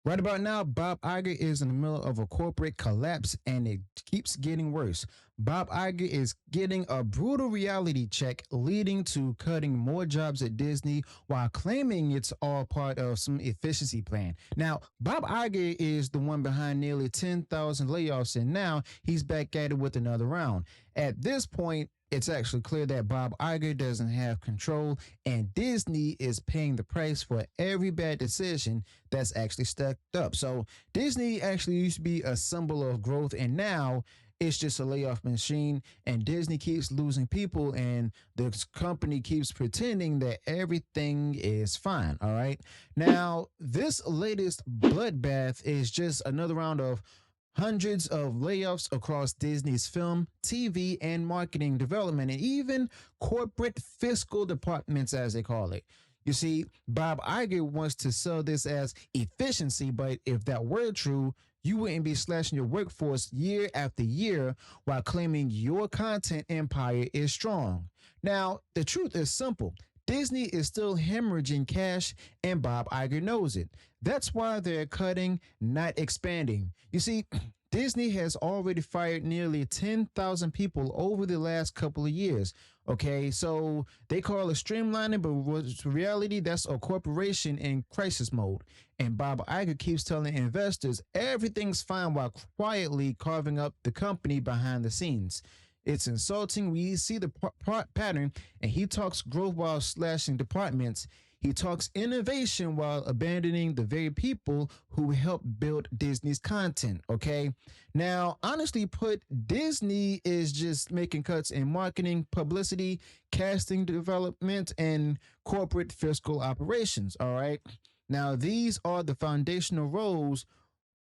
Right about now, Bob Iger is in the middle of a corporate collapse and it keeps getting worse. Bob Iger is getting a brutal reality check, leading to cutting more jobs at Disney while claiming it's all part of some efficiency plan. Now, Bob Iger is the one behind nearly 10,000 layoffs, and now he's back at it with another round. At this point, it's actually clear that Bob Iger doesn't have control, and Disney is paying the price for every bad decision that's actually stacked up. So Disney actually used to be a symbol of growth, and now it's just a layoff machine. And Disney keeps losing people, and the company keeps pretending that everything is fine. All right. Now, this latest bloodbath is just another round of hundreds of layoffs across Disney's film, TV, and marketing development, and even corporate fiscal departments, as they call it. You see, Bob Iger wants to sell this as efficiency, but if that were true, you wouldn't be slashing your workforce year after year while claiming your content empire is strong. Now, the truth is simple. Disney is still hemorrhaging cash, and Bob Iger knows it. That's why they're cutting, not expanding. You see, Disney has already fired nearly 10,000 people over the last couple of years. Okay, so they call it streamlining, but what's reality, that's a corporation in crisis mode. And Bob Iger keeps telling investors everything's fine while quietly carving up the company behind the scenes. It's insulting. We see the pattern, and he talks growth while slashing departments. He talks innovation while abandoning the very people who helped build Disney's content. Okay. Now, honestly put, Disney is just making cuts in marketing, publicity, casting development, and corporate fiscal operations. All right. Now, these are the foundational roles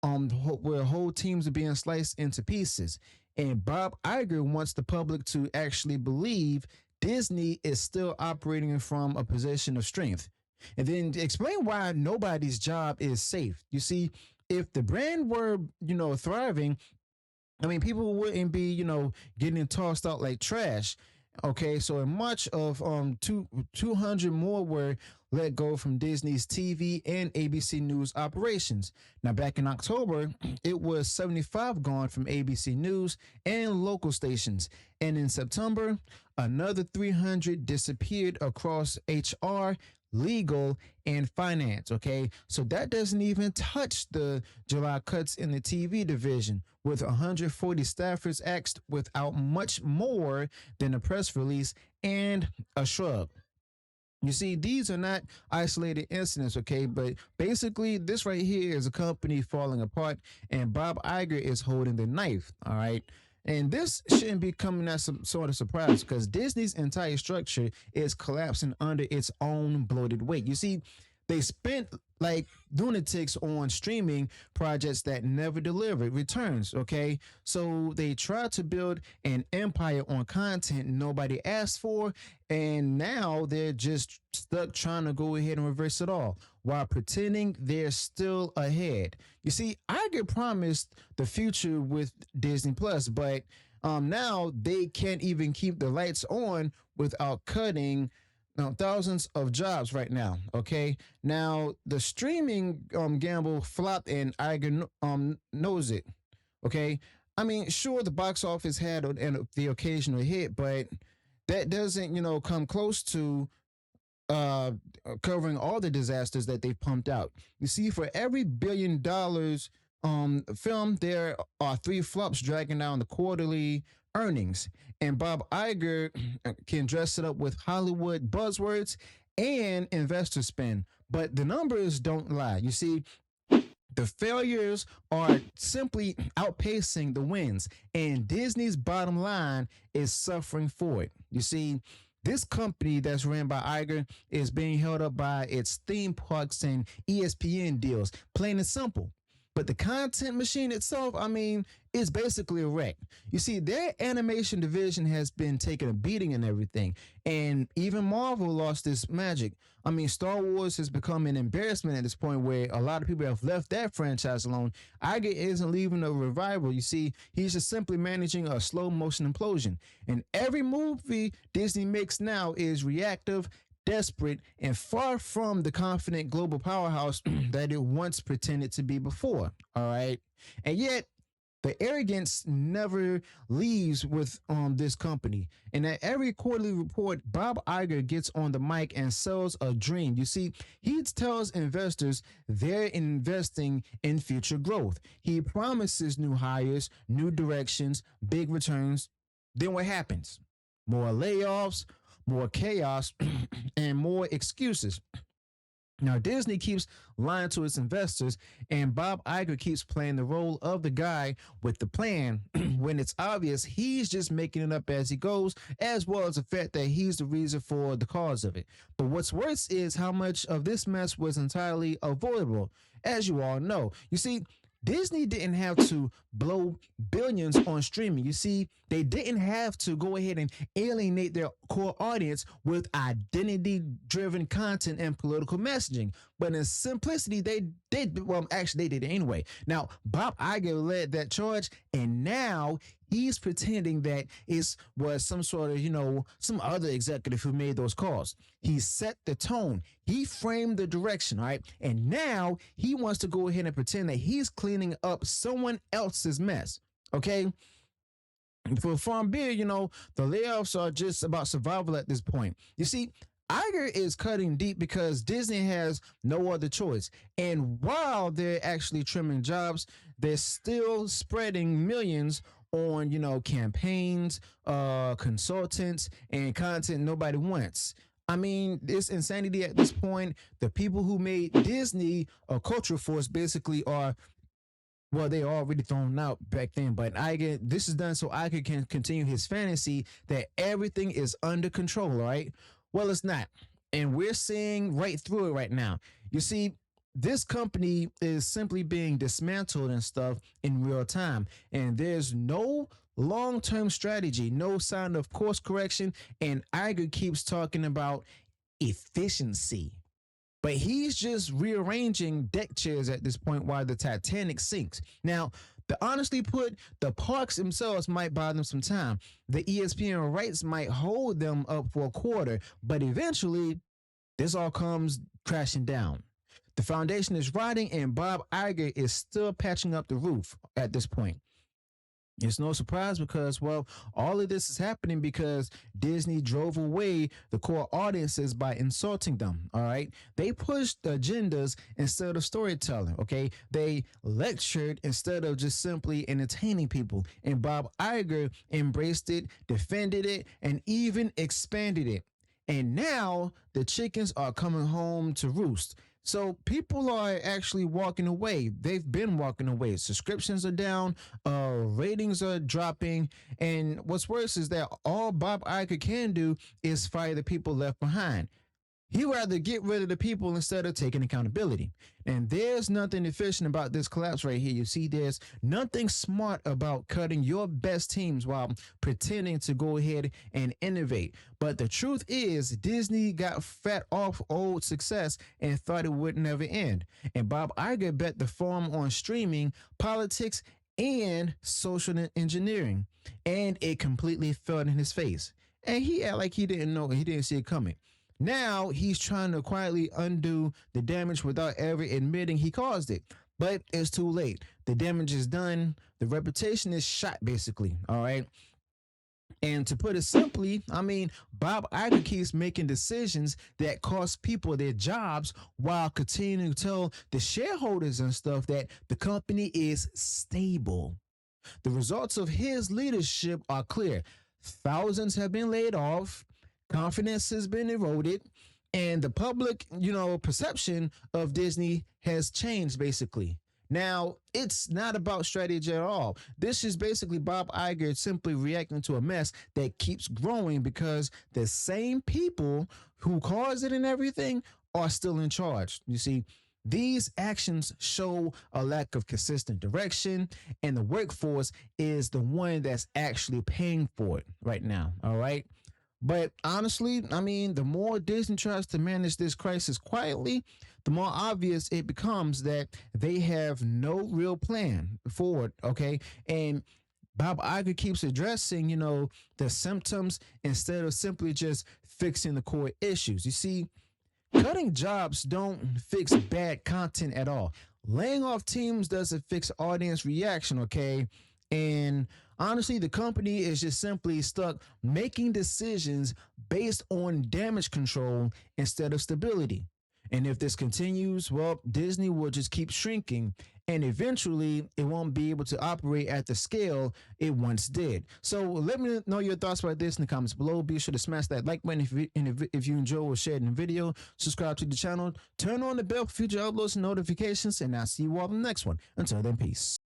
where whole teams are being sliced into pieces. And Bob Iger wants the public to actually believe Disney is still operating from a position of strength. And then explain why nobody's job is safe. You see, if the brand were, thriving, I mean, people wouldn't be, getting tossed out like trash. Okay, so in March of 200 more were let go from Disney's TV and ABC News operations. Now, back in October, it was 75 gone from ABC News and local stations. And in September, another 300 disappeared across HR, legal, and finance. Okay, so that doesn't even touch the July cuts in the TV division, with 140 staffers axed without much more than a press release and a shrug. You see, these are not isolated incidents, okay? But basically, this right here is a company falling apart, and Bob Iger is holding the knife, all right? And this shouldn't be coming as some sort of surprise because Disney's entire structure is collapsing under its own bloated weight. You see, they spent like lunatics on streaming projects that never delivered returns, okay? So they tried to build an empire on content nobody asked for, and now they're just stuck trying to go ahead and reverse it all while pretending they're still ahead. You see, I get promised the future with Disney Plus, but now they can't even keep the lights on without cutting thousands of jobs right now. Okay, now the streaming gamble flopped, and Iger knows it. Okay, I mean, sure, the box office had the occasional hit, but that doesn't come close to uh covering all the disasters that they've pumped out. You see, for every $1 billion film, there are three flops dragging down the quarterly earnings. And Bob Iger can dress it up with Hollywood buzzwords and investor spin, but the numbers don't lie. You see, the failures are simply outpacing the wins, and Disney's bottom line is suffering for it. You see, this company that's ran by Iger is being held up by its theme parks and ESPN deals, plain and simple. But the content machine itself, I mean, is basically a wreck. You see, their animation division has been taking a beating and everything. And even Marvel lost its magic. I mean, Star Wars has become an embarrassment at this point where a lot of people have left that franchise alone. Iger isn't leaving a revival. You see, he's just simply managing a slow motion implosion. And every movie Disney makes now is reactive, desperate, and far from the confident global powerhouse that it once pretended to be before. All right. And yet, the arrogance never leaves with this company. And at every quarterly report, Bob Iger gets on the mic and sells a dream. You see, he tells investors they're investing in future growth. He promises new hires, new directions, big returns. Then what happens? More layoffs, more chaos, and more excuses. Now, Disney keeps lying to its investors, and Bob Iger keeps playing the role of the guy with the plan when it's obvious he's just making it up as he goes, as well as the fact that he's the reason for the cause of it. But what's worse is how much of this mess was entirely avoidable, as you all know. You see, Disney didn't have to blow billions on streaming. You see, they didn't have to go ahead and alienate their core audience with identity driven content and political messaging. But in simplicity, they did. Well, actually, they did it anyway. Now, Bob Iger led that charge, and now he's pretending that it was some sort of, some other executive who made those calls. He set the tone. He framed the direction, all right? And now he wants to go ahead and pretend that he's cleaning up someone else's mess, okay? For Farm Beer, the layoffs are just about survival at this point. You see, Iger is cutting deep because Disney has no other choice. And while they're actually trimming jobs, they're still spreading millions on, campaigns, consultants, and content nobody wants. I mean, it's insanity at this point. The people who made Disney a cultural force basically are, well, they already thrown out back then, but this is done so Iger can continue his fantasy that everything is under control, right? Well, it's not. And we're seeing right through it right now. You see, this company is simply being dismantled and stuff in real time. And there's no long-term strategy, no sign of course correction. And Iger keeps talking about efficiency. But he's just rearranging deck chairs at this point while the Titanic sinks. Now, to honestly put, the parks themselves might buy them some time. The ESPN rights might hold them up for a quarter, but eventually, this all comes crashing down. The foundation is rotting, and Bob Iger is still patching up the roof at this point. It's no surprise because, well, all of this is happening because Disney drove away the core audiences by insulting them, all right? They pushed agendas instead of storytelling, okay? They lectured instead of just simply entertaining people. And Bob Iger embraced it, defended it, and even expanded it. And now the chickens are coming home to roost. So people are actually walking away. They've been walking away. Subscriptions are down, ratings are dropping, and what's worse is that all Bob Iger can do is fire the people left behind. He'd rather get rid of the people instead of taking accountability. And there's nothing efficient about this collapse right here. You see, there's nothing smart about cutting your best teams while pretending to go ahead and innovate. But the truth is, Disney got fat off old success and thought it would never end. And Bob Iger bet the farm on streaming, politics, and social engineering. And it completely fell in his face. And he acted like he didn't know, he didn't see it coming. Now he's trying to quietly undo the damage without ever admitting he caused it. But it's too late. The damage is done. The reputation is shot, basically. All right. And to put it simply, I mean, Bob Iger keeps making decisions that cost people their jobs while continuing to tell the shareholders and stuff that the company is stable. The results of his leadership are clear. Thousands have been laid off. Confidence has been eroded, and the public, perception of Disney has changed basically. Now, it's not about strategy at all. This is basically Bob Iger simply reacting to a mess that keeps growing because the same people who caused it and everything are still in charge. You see, these actions show a lack of consistent direction, and the workforce is the one that's actually paying for it right now. All right. But honestly, I mean, the more Disney tries to manage this crisis quietly, the more obvious it becomes that they have no real plan forward, okay? And Bob Iger keeps addressing, the symptoms instead of simply just fixing the core issues. You see, cutting jobs don't fix bad content at all. Laying off teams doesn't fix audience reaction, okay? And honestly, the company is just simply stuck making decisions based on damage control instead of stability. And if this continues, well, Disney will just keep shrinking and eventually it won't be able to operate at the scale it once did. So let me know your thoughts about this in the comments below. Be sure to smash that like button if you enjoy or shared in the video. Subscribe to the channel. Turn on the bell for future uploads and notifications. And I'll see you all in the next one. Until then, peace.